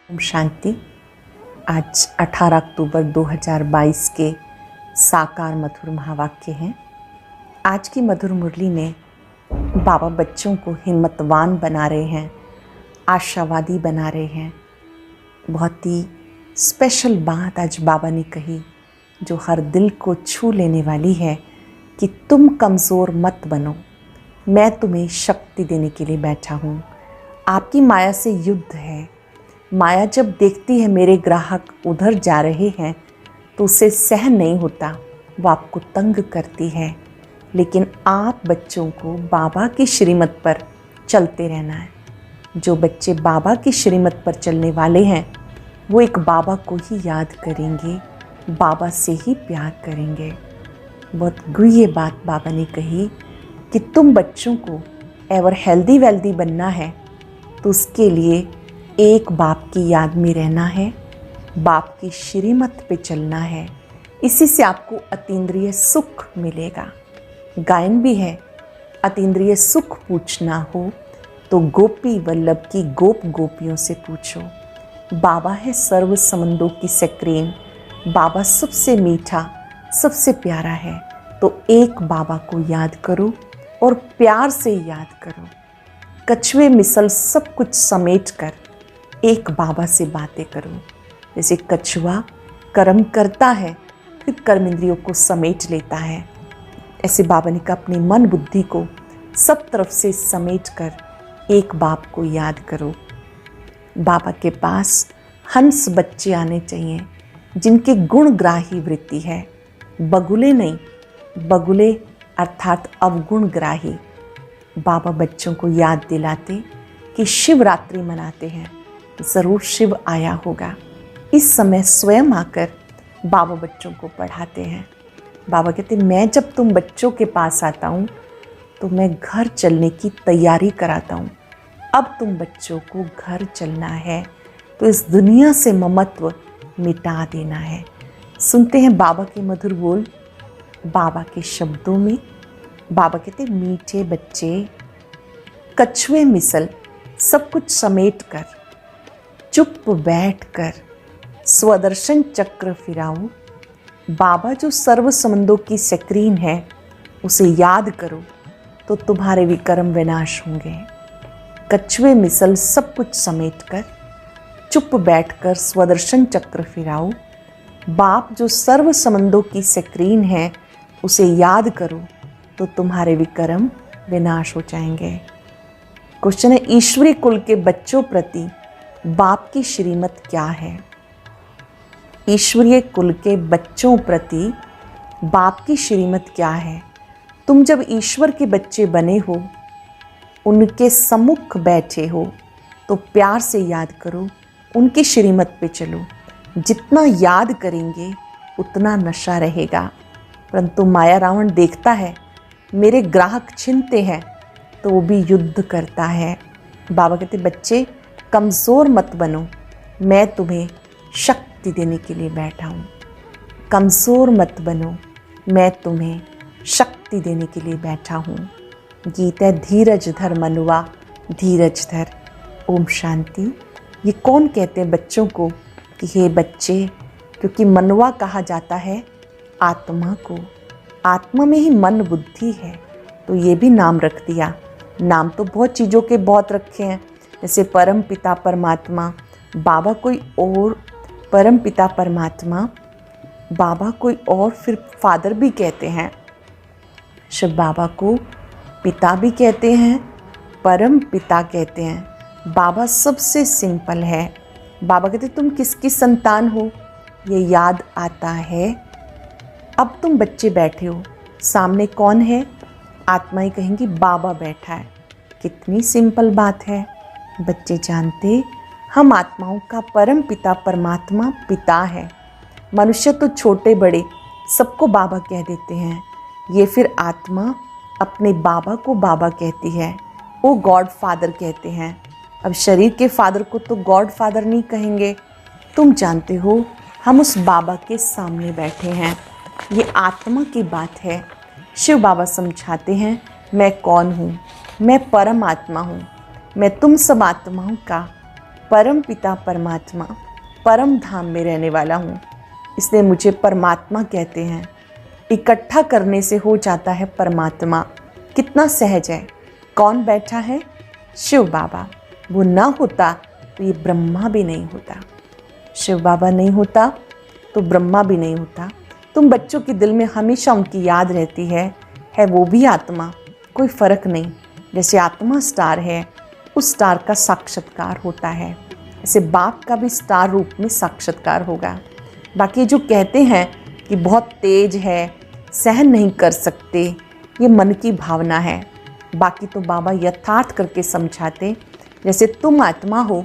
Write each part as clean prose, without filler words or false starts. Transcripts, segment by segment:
ओम शांति। आज 18 अक्टूबर 2022 के साकार मधुर महावाक्य हैं। आज की मधुर मुरली में बाबा बच्चों को हिम्मतवान बना रहे हैं, आशावादी बना रहे हैं। बहुत ही स्पेशल बात आज बाबा ने कही जो हर दिल को छू लेने वाली है कि तुम कमज़ोर मत बनो, मैं तुम्हें शक्ति देने के लिए बैठा हूँ। आपकी माया से युद्ध है। माया जब देखती है मेरे ग्राहक उधर जा रहे हैं तो उसे सहन नहीं होता, वो आपको तंग करती है। लेकिन आप बच्चों को बाबा की श्रीमत पर चलते रहना है। जो बच्चे बाबा की श्रीमत पर चलने वाले हैं वो एक बाबा को ही याद करेंगे, बाबा से ही प्यार करेंगे। बहुत गुह्य बात बाबा ने कही कि तुम बच्चों को एवर हेल्दी वेल्दी बनना है तो उसके लिए एक बाप की याद में रहना है, बाप की श्रीमत पे चलना है। इसी से आपको अतीन्द्रिय सुख मिलेगा। गायन भी है, अतीन्द्रिय सुख पूछना हो तो गोपी वल्लभ की गोप गोपियों से पूछो। बाबा है सर्व समंदों की सक्रीन, बाबा सबसे मीठा सबसे प्यारा है। तो एक बाबा को याद करो और प्यार से याद करो। कछुए मिसल सब कुछ समेट कर एक बाबा से बातें करो। जैसे कछुआ कर्म करता है फिर कर्म इंद्रियों को समेट लेता है, ऐसे बाबा ने कहा अपनी मन बुद्धि को सब तरफ से समेट कर एक बाप को याद करो। बाबा के पास हंस बच्चे आने चाहिए जिनके गुणग्राही वृत्ति है, बगुले नहीं, बगुले अर्थात अवगुणग्राही। बाबा बच्चों को याद दिलाते कि शिवरात्रि मनाते हैं, ज़रूर शिव आया होगा। इस समय स्वयं आकर बाबा बच्चों को पढ़ाते हैं। बाबा कहते मैं जब तुम बच्चों के पास आता हूँ तो मैं घर चलने की तैयारी कराता हूँ। अब तुम बच्चों को घर चलना है तो इस दुनिया से ममत्व मिटा देना है। सुनते हैं बाबा के मधुर बोल, बाबा के शब्दों में। बाबा कहते मीठे बच्चे कछुए मिसल सब कुछ समेट कर चुप बैठ कर स्वदर्शन चक्र फिराओ। बाबा जो सर्व समंदों की सक्रीन है उसे याद करो तो तुम्हारे विकर्म विनाश होंगे। कछुए मिसल सब कुछ समेट कर चुप बैठ कर स्वदर्शन चक्र फिराओ। बाप जो सर्व समंदों की सक्रीन है उसे याद करो तो तुम्हारे विकर्म विनाश हो जाएंगे। क्वेश्चन है, ईश्वरी कुल के बच्चों प्रति बाप की श्रीमत क्या है? ईश्वरीय कुल के बच्चों प्रति बाप की श्रीमत क्या है? तुम जब ईश्वर के बच्चे बने हो, उनके सम्मुख बैठे हो तो प्यार से याद करो, उनकी श्रीमत पे चलो। जितना याद करेंगे उतना नशा रहेगा। परंतु माया रावण देखता है मेरे ग्राहक छिनते हैं तो वो भी युद्ध करता है। बाबा कहते बच्चे कमज़ोर मत बनो, मैं तुम्हें शक्ति देने के लिए बैठा हूँ। कमज़ोर मत बनो, मैं तुम्हें शक्ति देने के लिए बैठा हूँ। गीत है धीरज धर मनुआ, धीरज धर। ओम शांति। ये कौन कहते हैं बच्चों को कि हे बच्चे, क्योंकि मनुआ कहा जाता है आत्मा को। आत्मा में ही मन बुद्धि है तो ये भी नाम रख दिया। नाम तो बहुत चीज़ों के बहुत रखे हैं, जैसे परम पिता परमात्मा, बाबा कोई और, परम पिता परमात्मा, बाबा कोई और, फिर फादर भी कहते हैं। शिव बाबा को पिता भी कहते हैं, परम पिता कहते हैं। बाबा सबसे सिंपल है। बाबा कहते तुम किसकी संतान हो ये याद आता है। अब तुम बच्चे बैठे हो, सामने कौन है? आत्माएं कहेंगी बाबा बैठा है। कितनी सिंपल बात है। बच्चे जानते हम आत्माओं का परम पिता परमात्मा पिता है। मनुष्य तो छोटे बड़े सबको बाबा कह देते हैं, ये फिर आत्मा अपने बाबा को बाबा कहती है, वो गॉड फादर कहते हैं। अब शरीर के फादर को तो गॉड फादर नहीं कहेंगे। तुम जानते हो हम उस बाबा के सामने बैठे हैं, ये आत्मा की बात है। शिव बाबा समझाते हैं मैं कौन हूँ, मैं परम आत्मा हूँ, मैं तुम सब आत्माओं का परम पिता परमात्मा परम धाम में रहने वाला हूँ, इसलिए मुझे परमात्मा कहते हैं। इकट्ठा करने से हो जाता है परमात्मा। कितना सहज है। कौन बैठा है? शिव बाबा। वो ना होता तो ये ब्रह्मा भी नहीं होता। शिव बाबा नहीं होता तो ब्रह्मा भी नहीं होता। तुम बच्चों के दिल में हमेशा उनकी याद रहती है वो भी आत्मा, कोई फ़र्क नहीं। जैसे आत्मा स्टार है, उस स्टार का साक्षात्कार होता है, ऐसे बाप का भी स्टार रूप में साक्षात्कार होगा। बाकी जो कहते हैं कि बहुत तेज है, सहन नहीं कर सकते, ये मन की भावना है। बाकी तो बाबा यथार्थ करके समझाते, जैसे तुम आत्मा हो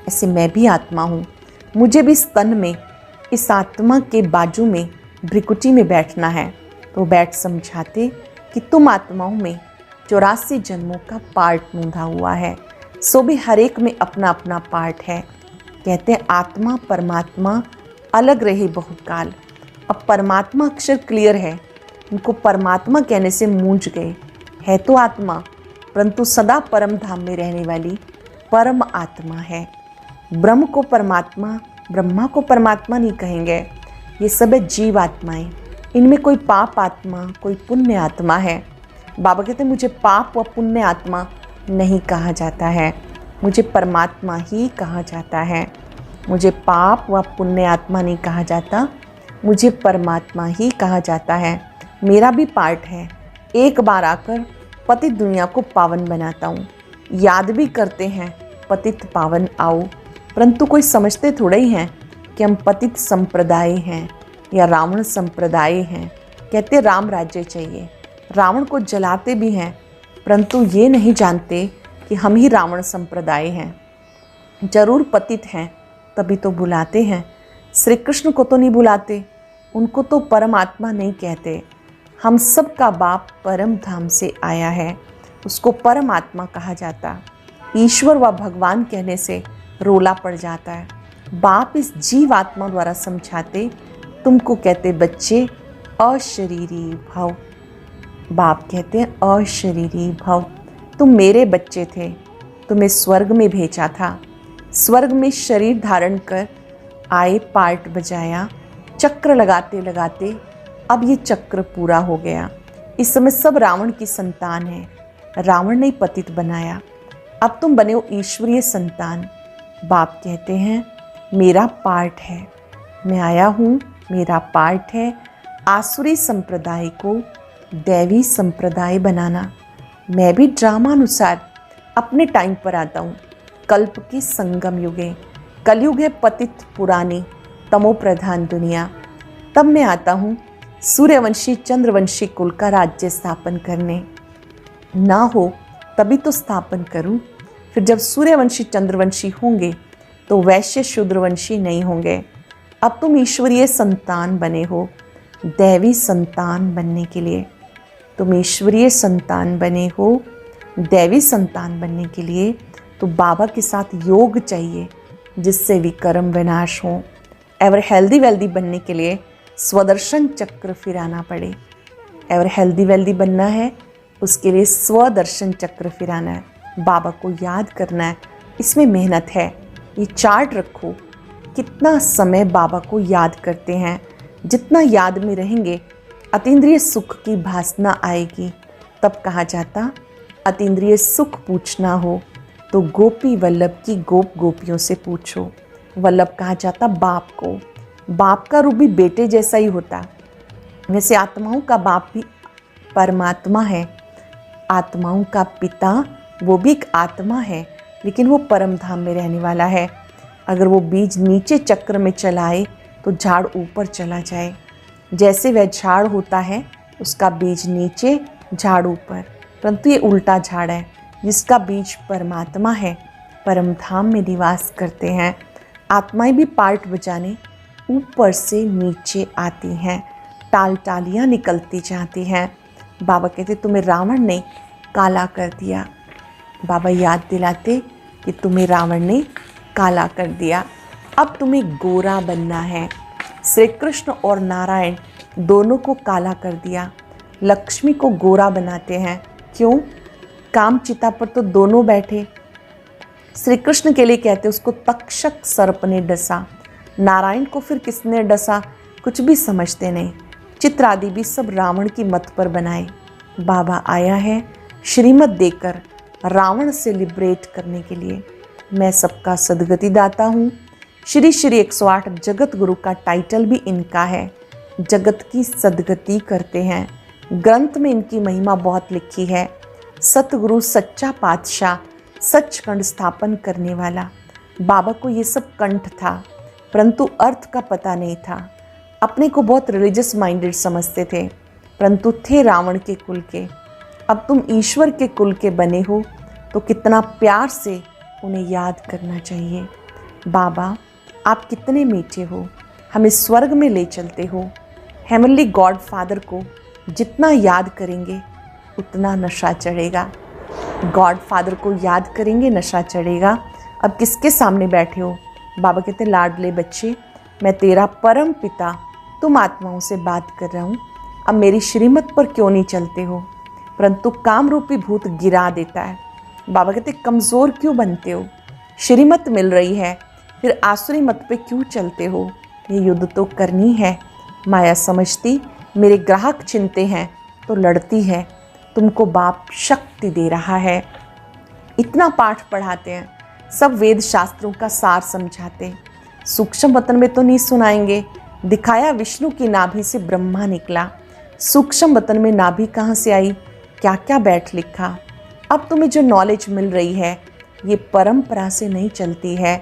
ऐसे मैं भी आत्मा हूँ। मुझे भी स्तन में इस आत्मा के बाजू में भ्रिकुटी में बैठना है। तो बैठ समझाते कि तुम आत्माओं में 84 जन्मों का पार्ट नूंधा हुआ है, सो भी हर एक में अपना अपना पार्ट है। कहते हैं आत्मा परमात्मा अलग रहे बहुकाल। अब परमात्मा अक्षर क्लियर है, उनको परमात्मा कहने से मूंझ गए। है तो आत्मा, परंतु सदा परम धाम में रहने वाली परम आत्मा है। ब्रह्म को परमात्मा, ब्रह्मा को परमात्मा नहीं कहेंगे। ये सब है जीव आत्माएं। इनमें कोई पाप आत्मा, कोई पुण्य आत्मा है। बाबा कहते हैं मुझे पाप व पुण्य आत्मा नहीं कहा जाता है, मुझे परमात्मा ही कहा जाता है। मुझे पाप व पुण्य आत्मा नहीं कहा जाता, मुझे परमात्मा ही कहा जाता है। मेरा भी पार्ट है। एक बार आकर पतित दुनिया को पावन बनाता हूँ। याद भी करते हैं पतित पावन आओ, परंतु कोई समझते थोड़े ही हैं कि हम पतित संप्रदाय हैं या रावण संप्रदाय हैं। कहते राम राज्य चाहिए, रावण को जलाते भी हैं, परंतु ये नहीं जानते कि हम ही रावण संप्रदाय हैं। जरूर पतित हैं तभी तो बुलाते हैं। श्री कृष्ण को तो नहीं बुलाते, उनको तो परमात्मा नहीं कहते। हम सब का बाप परम धाम से आया है, उसको परमात्मा कहा जाता। ईश्वर व भगवान कहने से रोला पड़ जाता है। बाप इस जीव आत्मा द्वारा समझाते, तुमको कहते बच्चे अशरीरी भव। बाप कहते हैं अशरीरी भव, तुम मेरे बच्चे थे, तुम्हें स्वर्ग में भेजा था। स्वर्ग में शरीर धारण कर आए, पार्ट बजाया, चक्र लगाते लगाते अब ये चक्र पूरा हो गया। इस समय सब रावण की संतान है, रावण ने पतित बनाया। अब तुम बने हो ईश्वरीय संतान। बाप कहते हैं मेरा पार्ट है, मैं आया हूँ, मेरा पार्ट है आसुरी संप्रदाय को दैवी संप्रदाय बनाना। मैं भी ड्रामा अनुसार अपने टाइम पर आता हूँ। कल्प की संगम युगे, कलयुग है पतित पुरानी तमो प्रधान दुनिया। तब मैं आता हूँ सूर्यवंशी चंद्रवंशी कुल का राज्य स्थापन करने। ना हो तभी तो स्थापन करूँ। फिर जब सूर्यवंशी चंद्रवंशी होंगे तो वैश्य शूद्रवंशी नहीं होंगे। अब तुम ईश्वरीय संतान बने हो। दैवी संतान बनने के लिए तुम ईश्वरीय संतान बने हो। दैवी संतान बनने के लिए तो बाबा के साथ योग चाहिए, जिससे विकर्म विनाश हो। एवर हेल्दी वेल्दी बनने के लिए स्वदर्शन चक्र फिराना पड़े। एवर हेल्दी वेल्दी बनना है, उसके लिए स्वदर्शन चक्र फिराना है, बाबा को याद करना है। इसमें मेहनत है। ये चार्ट रखो, कितना समय बाबा को याद करते हैं। जितना याद में रहेंगे अतीन्द्रिय सुख की भासना आएगी। तब कहा जाता अतीन्द्रिय सुख पूछना हो तो गोपी वल्लभ की गोप गोपियों से पूछो। वल्लभ कहा जाता बाप को। बाप का रूप भी बेटे जैसा ही होता। वैसे आत्माओं का बाप भी परमात्मा है। आत्माओं का पिता वो भी एक आत्मा है, लेकिन वो परम धाम में रहने वाला है। अगर वो बीज नीचे चक्र में चलाए तो झाड़ ऊपर चला जाए। जैसे वह झाड़ होता है, उसका बीज नीचे झाड़ ऊपर, परंतु ये उल्टा झाड़ है। जिसका बीज परमात्मा है, परम धाम में निवास करते हैं। आत्माएं भी पार्ट बजाने ऊपर से नीचे आती हैं, टाल टालियाँ निकलती जाती हैं। बाबा कहते तुम्हें रावण ने काला कर दिया। बाबा याद दिलाते कि तुम्हें रावण ने काला कर दिया, अब तुम्हें गोरा बनना है। श्री कृष्ण और नारायण दोनों को काला कर दिया। लक्ष्मी को गोरा बनाते हैं। क्यों? काम चिता पर तो दोनों बैठे, श्री कृष्ण के लिए कहते उसको तक्षक सर्प ने डसा। नारायण को फिर किसने डसा कुछ भी समझते नहीं। चित्र आदि भी सब रावण की मत पर बनाए। बाबा आया है श्रीमत देकर रावण से लिबरेट करने के लिए। मैं सबका सदगति दाता हूँ। श्री श्री 108 जगत गुरु का टाइटल भी इनका है। जगत की सदगति करते हैं। ग्रंथ में इनकी महिमा बहुत लिखी है। सतगुरु सच्चा पातशाह, सच कंठ स्थापन करने वाला। बाबा को ये सब कंठ था, परंतु अर्थ का पता नहीं था। अपने को बहुत रिलीजियस माइंडेड समझते थे, परंतु थे रावण के कुल के। अब तुम ईश्वर के कुल के बने हो तो कितना प्यार से उन्हें याद करना चाहिए। बाबा आप कितने मीठे हो, हमें स्वर्ग में ले चलते हो। हेवनली गॉड फादर को जितना याद करेंगे उतना नशा चढ़ेगा। गॉड फादर को याद करेंगे नशा चढ़ेगा। अब किसके सामने बैठे हो? बाबा कहते लाडले बच्चे, मैं तेरा परम पिता तुम आत्माओं से बात कर रहा हूँ। अब मेरी श्रीमत पर क्यों नहीं चलते हो? परंतु काम रूपी भूत गिरा देता है। बाबा कहते कमज़ोर क्यों बनते हो? श्रीमत मिल रही है, फिर आसुरी मत पे क्यों चलते हो? ये युद्ध तो करनी है। माया समझती मेरे ग्राहक चिनते हैं तो लड़ती है। तुमको बाप शक्ति दे रहा है। इतना पाठ पढ़ाते हैं, सब वेद शास्त्रों का सार समझाते हैं। सूक्ष्म वतन में तो नहीं सुनाएंगे। दिखाया विष्णु की नाभि से ब्रह्मा निकला। सूक्ष्म वतन में नाभि कहाँ से आई, क्या क्या बैठ लिखा। अब तुम्हें जो नॉलेज मिल रही है ये परंपरा से नहीं चलती है,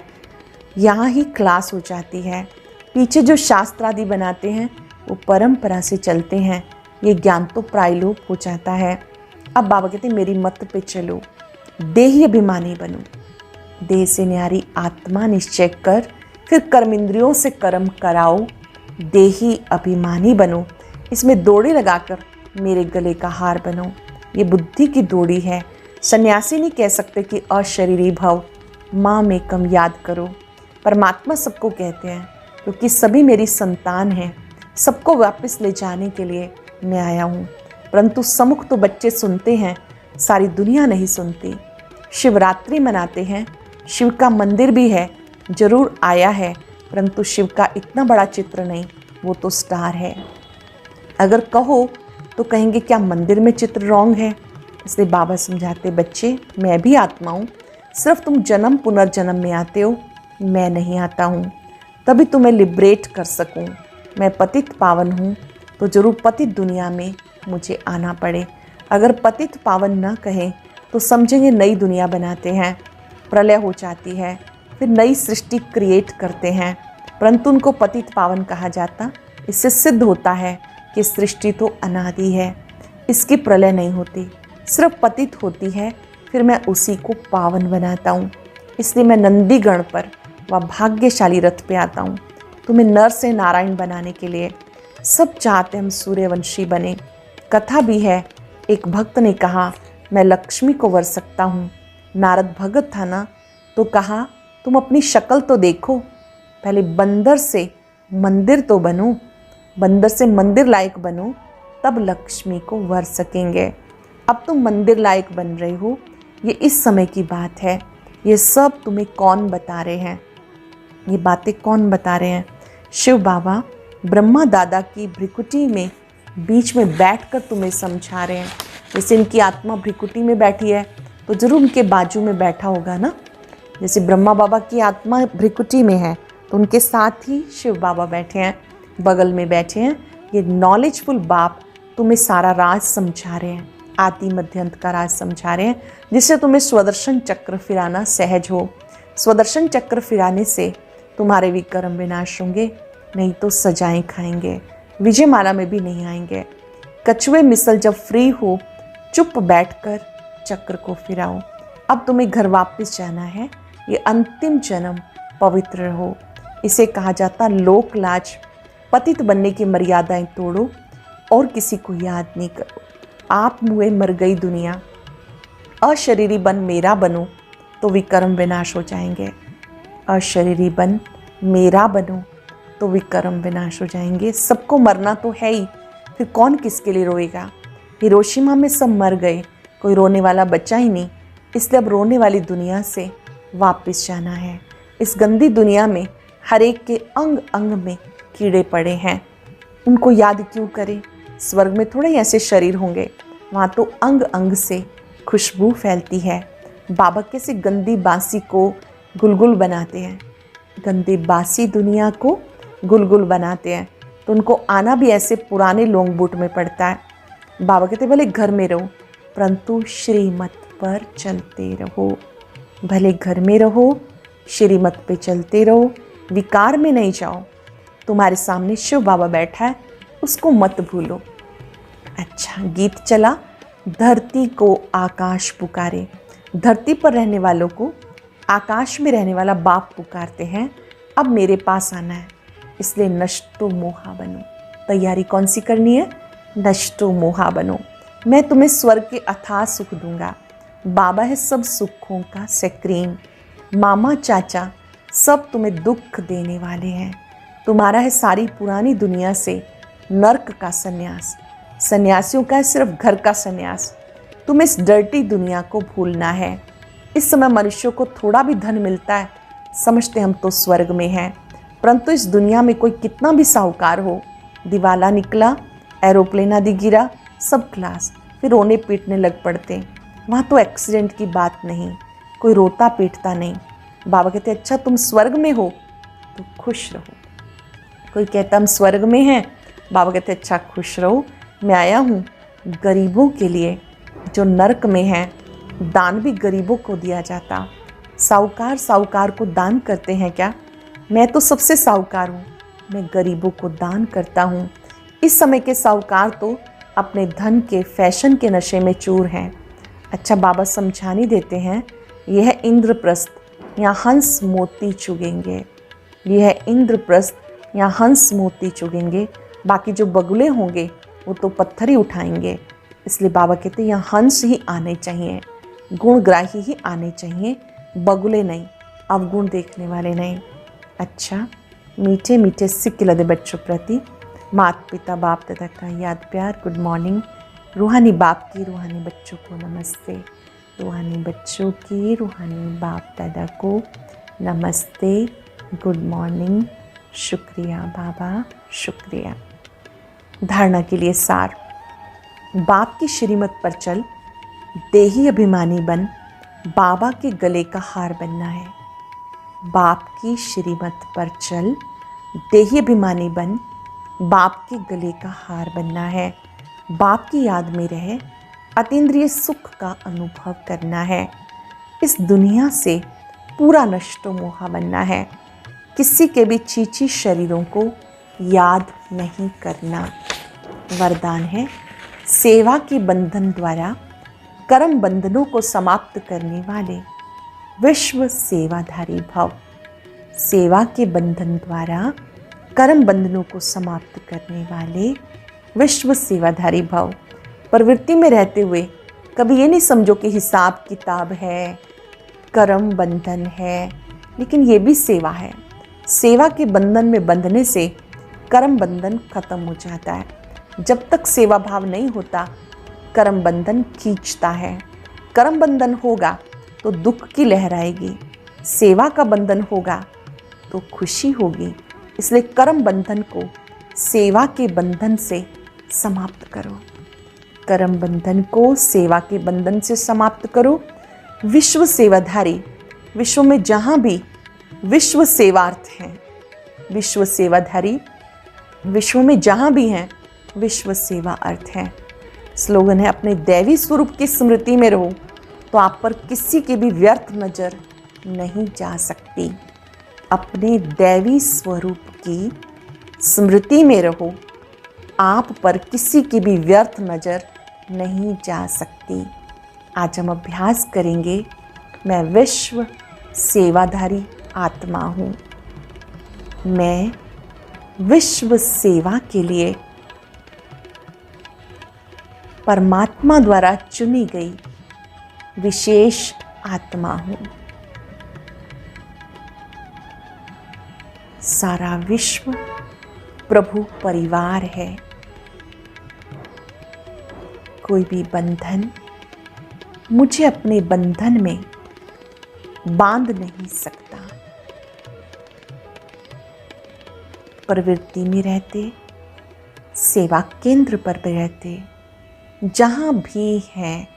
यहाँ ही क्लास हो जाती है। पीछे जो शास्त्र आदि बनाते हैं वो परंपरा से चलते हैं, ये ज्ञान तो प्रायलोप हो जाता है। अब बाबा कहते मेरी मत पे चलो, देही अभिमानी बनो। देह से न्यारी आत्मा निश्चय कर, फिर कर्म इंद्रियों से कर्म कराओ। देही अभिमानी बनो, इसमें दोड़ी लगाकर मेरे गले का हार बनो। ये बुद्धि की दोड़ी है। सन्यासी नहीं कह सकते कि अशरीरी भव, माँ में कम याद करो। परमात्मा सबको कहते हैं क्योंकि सभी मेरी संतान हैं। सबको वापस ले जाने के लिए मैं आया हूँ। परंतु सम्मुख तो बच्चे सुनते हैं, सारी दुनिया नहीं सुनती। शिवरात्रि मनाते हैं, शिव का मंदिर भी है, जरूर आया है, परंतु शिव का इतना बड़ा चित्र नहीं, वो तो स्टार है। अगर कहो तो कहेंगे क्या मंदिर में चित्र रॉन्ग है? इसलिए बाबा समझाते बच्चे मैं भी आत्मा हूँ, सिर्फ तुम जन्म पुनर्जन्म में आते हो, मैं नहीं आता हूँ। तभी तुम्हें लिबरेट कर सकूँ। मैं पतित पावन हूँ तो जरूर पतित दुनिया में मुझे आना पड़े। अगर पतित पावन ना कहें तो समझेंगे नई दुनिया बनाते हैं, प्रलय हो जाती है, फिर नई सृष्टि क्रिएट करते हैं, परंतु उनको पतित पावन कहा जाता। इससे सिद्ध होता है कि सृष्टि तो अनादि है, इसकी प्रलय नहीं होती, सिर्फ पतित होती है, फिर मैं उसी को पावन बनाता हूँ। इसलिए मैं नंदीगण पर व भाग्यशाली रथ पे आता हूँ, तुम्हें नर से नारायण बनाने के लिए। सब चाहते हम सूर्यवंशी बने। कथा भी है, एक भक्त ने कहा मैं लक्ष्मी को वर सकता हूँ। नारद भगत था ना, तो कहा तुम अपनी शक्ल तो देखो, पहले बंदर से मंदिर तो बनो, बंदर से मंदिर लायक बनो, तब लक्ष्मी को वर सकेंगे। अब तुम मंदिर लायक बन रहे हो, ये इस समय की बात है। ये सब तुम्हें कौन बता रहे हैं? ये बातें कौन बता रहे हैं? शिव बाबा ब्रह्मा दादा की भ्रिकुटी में बीच में बैठकर तुम्हें समझा रहे हैं। जैसे इनकी आत्मा भ्रिकुटी में बैठी है तो जरूर उनके बाजू में बैठा होगा ना। जैसे ब्रह्मा बाबा की आत्मा भ्रिकुटी में है तो उनके साथ ही शिव बाबा बैठे हैं, बगल में बैठे हैं। ये नॉलेजफुल बाप तुम्हें सारा राज समझा रहे हैं, आदि मध्य अंत का राज समझा रहे हैं, जिससे तुम्हें स्वदर्शन चक्र फिराना सहज हो। स्वदर्शन चक्र फिराने से तुम्हारे विकर्म विनाश होंगे, नहीं तो सजाएं खाएंगे, विजयमाला में भी नहीं आएंगे। कछुए मिसल जब फ्री हो, चुप बैठकर चक्र को फिराओ। अब तुम्हें घर वापस जाना है, ये अंतिम जन्म पवित्र हो। इसे कहा जाता लोक लाज। पतित बनने की मर्यादाएं तोड़ो और किसी को याद नहीं करो। आप मुए मर गई दुनिया, अशरीरी बन मेरा बनो तो विकर्म विनाश हो जाएंगे। अशरीरी बन मेरा बनो तो विकर्म विनाश हो जाएंगे। सबको मरना तो है ही, फिर कौन किसके लिए रोएगा? हिरोशिमा में सब मर गए, कोई रोने वाला बचा ही नहीं। इसलिए अब रोने वाली दुनिया से वापस जाना है। इस गंदी दुनिया में हर एक के अंग अंग में कीड़े पड़े हैं, उनको याद क्यों करें। स्वर्ग में थोड़े ही ऐसे शरीर होंगे, वहाँ तो अंग अंग से खुशबू फैलती है। बाबा कैसे गंदी बासी को गुलगुल बनाते हैं, गंदी बासी दुनिया को गुलगुल बनाते हैं। तो उनको आना भी ऐसे पुराने लोंग बूट में पड़ता है। बाबा कहते भले घर में रहो परंतु श्रीमत पर चलते रहो। भले घर में रहो, श्रीमत पे चलते रहो, विकार में नहीं जाओ। तुम्हारे सामने शिव बाबा बैठा है, उसको मत भूलो। अच्छा, गीत चला, धरती को आकाश पुकारे। धरती पर रहने वालों को आकाश में रहने वाला बाप पुकारते हैं, अब मेरे पास आना है। इसलिए नष्टो मोहा बनो। तैयारी कौन सी करनी है? नष्टो मोहा बनो। मैं तुम्हें स्वर्ग के अथाह सुख दूंगा। बाबा है सब सुखों का सक्रीम। मामा चाचा सब तुम्हें दुख देने वाले हैं। तुम्हारा है सारी पुरानी दुनिया से नर्क का सन्यास। सन्यासियों का है सिर्फ घर का सन्यास। तुम्हें इस डर्टी दुनिया को भूलना है। इस समय मनुष्यों को थोड़ा भी धन मिलता है, समझते हम तो स्वर्ग में हैं। परंतु इस दुनिया में कोई कितना भी साहूकार हो, दिवाला निकला, एरोप्लेन आदि गिरा, सब क्लास, फिर रोने पीटने लग पड़ते। वहाँ तो एक्सीडेंट की बात नहीं, कोई रोता पीटता नहीं। बाबा कहते अच्छा तुम स्वर्ग में हो तो खुश रहो। कोई कहता हम स्वर्ग में हैं, बाबा कहते अच्छा खुश रहो, मैं आया हूँ गरीबों के लिए जो नरक में हैं। दान भी गरीबों को दिया जाता। साहूकार साहूकार को दान करते हैं क्या? मैं तो सबसे साहूकार हूँ, मैं गरीबों को दान करता हूँ। इस समय के साहूकार तो अपने धन के फैशन के नशे में चूर हैं। अच्छा, बाबा समझाने देते हैं, यह है इंद्रप्रस्थ, यहाँ हंस मोती चुगेंगे। यह है इंद्रप्रस्थ, यहाँ हंस मोती चुगेंगे। बाकी जो बगुले होंगे वो तो पत्थर ही उठाएंगे। इसलिए बाबा कहते हैं यहाँ हंस ही आने चाहिए, गुणग्राही ही आने चाहिए, बगुले नहीं, अवगुण देखने वाले नहीं। अच्छा, मीठे मीठे सिक्के लदे बच्चों प्रति माता पिता बाप दादा का याद प्यार, गुड मॉर्निंग। रूहानी बाप की रूहानी बच्चों को नमस्ते। रूहानी बच्चों की रूहानी बाप दादा को नमस्ते, गुड मॉर्निंग। शुक्रिया बाबा, शुक्रिया। धारणा के लिए सार, बाप की श्रीमत पर चल, देही अभिमानी बन, बाबा के गले का हार बनना है। बाप की श्रीमत पर चल, देही अभिमानी बन, बाप के गले का हार बनना है। बाप की याद में रहे, अतीन्द्रिय सुख का अनुभव करना है। इस दुनिया से पूरा नष्टो मोहा बनना है। किसी के भी चीची शरीरों को याद नहीं करना। वरदान है, सेवा के बंधन द्वारा कर्म बंधनों को समाप्त करने वाले विश्व सेवाधारी भव। सेवा के बंधन द्वारा कर्म बंधनों को समाप्त करने वाले विश्व सेवाधारी भव। प्रवृत्ति में रहते हुए कभी ये नहीं समझो कि हिसाब किताब है, कर्म बंधन है, लेकिन ये भी सेवा है। सेवा के बंधन में बंधने से कर्म बंधन खत्म हो जाता है। जब तक सेवा भाव नहीं होता, कर्म बंधन खींचता है। कर्म बंधन होगा तो दुख की लहर आएगी, सेवा का बंधन होगा तो खुशी होगी। इसलिए कर्म बंधन को सेवा के बंधन से समाप्त करो। कर्म बंधन को सेवा के बंधन से समाप्त करो। विश्व सेवाधारी, विश्व में जहाँ भी विश्व सेवार्थ हैं, विश्व सेवाधारी विश्व में जहाँ भी हैं, विश्व सेवा अर्थ है। स्लोगन है, अपने दैवी स्वरूप की स्मृति में रहो तो आप पर किसी की भी व्यर्थ नज़र नहीं जा सकती। अपने दैवी स्वरूप की स्मृति में रहो, आप पर किसी की भी व्यर्थ नज़र नहीं जा सकती। आज हम अभ्यास करेंगे, मैं विश्व सेवाधारी आत्मा हूँ। मैं विश्व सेवा के लिए परमात्मा द्वारा चुनी गई विशेष आत्मा हूँ। सारा विश्व प्रभु परिवार है। कोई भी बंधन मुझे अपने बंधन में बांध नहीं सकता। प्रवृत्ति में रहते, सेवा केंद्र पर भी रहते, जहां भी है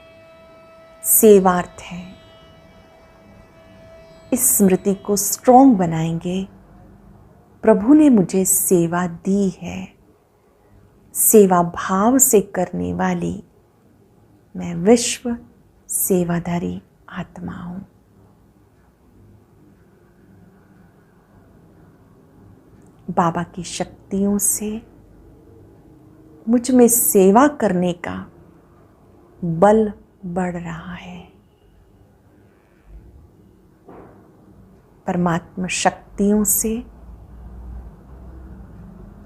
सेवार्थ है, इस स्मृति को स्ट्रॉन्ग बनाएंगे। प्रभु ने मुझे सेवा दी है, सेवा भाव से करने वाली मैं विश्व सेवाधारी आत्मा हूं। बाबा की शक्तियों से मुझ में सेवा करने का बल बढ़ रहा है। परमात्मा शक्तियों से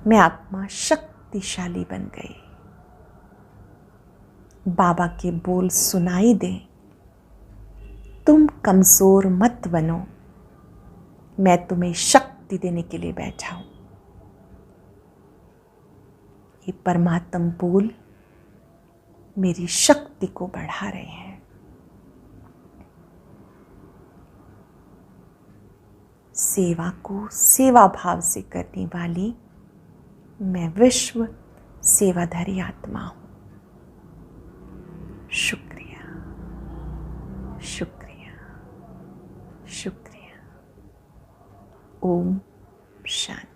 मैं आत्मा शक्तिशाली बन गई। बाबा के बोल सुनाई दे, तुम कमजोर मत बनो, मैं तुम्हें शक्ति देने के लिए बैठा हूं। ये परमात्म बोल मेरी शक्ति को बढ़ा रहे हैं। सेवा को सेवा भाव से करने वाली मैं विश्व सेवाधारी आत्मा हूं। शुक्रिया, शुक्रिया, शुक्रिया। ओम शांति।